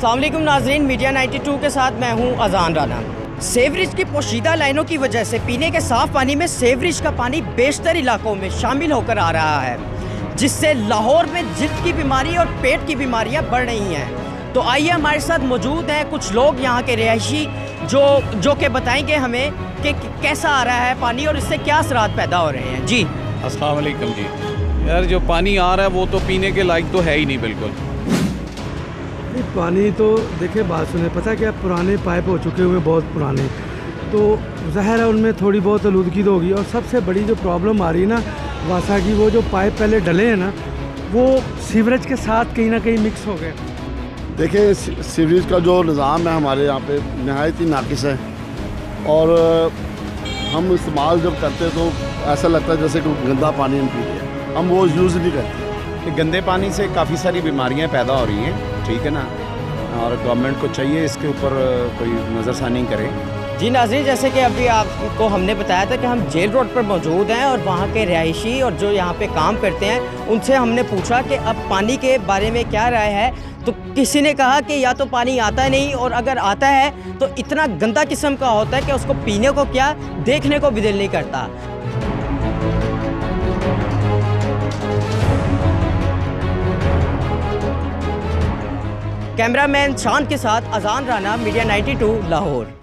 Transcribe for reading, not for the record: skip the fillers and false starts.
अस्सलाम वालेकुम नाज़रीन, मीडिया 92 के साथ मैं हूं अजान राना। सीवरेज की पोशीदा लाइनों की वजह से पीने के साफ़ पानी में सीवरेज का पानी बेशतर इलाकों में शामिल होकर आ रहा है, जिससे लाहौर में जिल्द की बीमारी और पेट की बीमारियां बढ़ रही हैं। तो आइए हमारे साथ मौजूद हैं कुछ लोग यहाँ के रिहायशी जो कि बताएंगे हमें कि कैसा आ रहा है पानी और इससे क्या असरात पैदा हो रहे हैं। जी अस्सलाम वालेकुम जी। यार जो पानी आ रहा है वो तो पीने के लायक तो है ही नहीं बिल्कुल। पानी तो देखिए, बात सुने, पता क्या, पुराने पाइप हो चुके हुए बहुत पुराने, तो ज़ाहिर है उनमें थोड़ी बहुत आलूदगी तो होगी। और सबसे बड़ी जो प्रॉब्लम आ रही है ना वासा की, वो जो पाइप पहले डले हैं ना वो सीवरेज के साथ कहीं ना कहीं मिक्स हो गए। देखिए, सीवरेज का जो निज़ाम है हमारे यहाँ पे नहायत ही नाकिस है, और हम इस्तेमाल जब करते तो ऐसा लगता है जैसे कोई गंदा पानी हम पी रहे हैं, हम वो यूज़ नहीं करते। गंदे पानी से काफ़ी सारी बीमारियां पैदा हो रही हैं, ठीक है ना, और गवर्नमेंट को चाहिए इसके ऊपर कोई नज़रसानी करे। जी नाज़रीन, जैसे कि अभी आपको हमने बताया था कि हम जेल रोड पर मौजूद हैं और वहाँ के रिहायशी और जो यहाँ पे काम करते हैं उनसे हमने पूछा कि अब पानी के बारे में क्या राय है। तो किसी ने कहा कि या तो पानी आता नहीं, और अगर आता है तो इतना गंदा किस्म का होता है कि उसको पीने को क्या देखने को भी दिल नहीं करता। कैमरामैन शान के साथ अजान राना, मीडिया 92 लाहौर।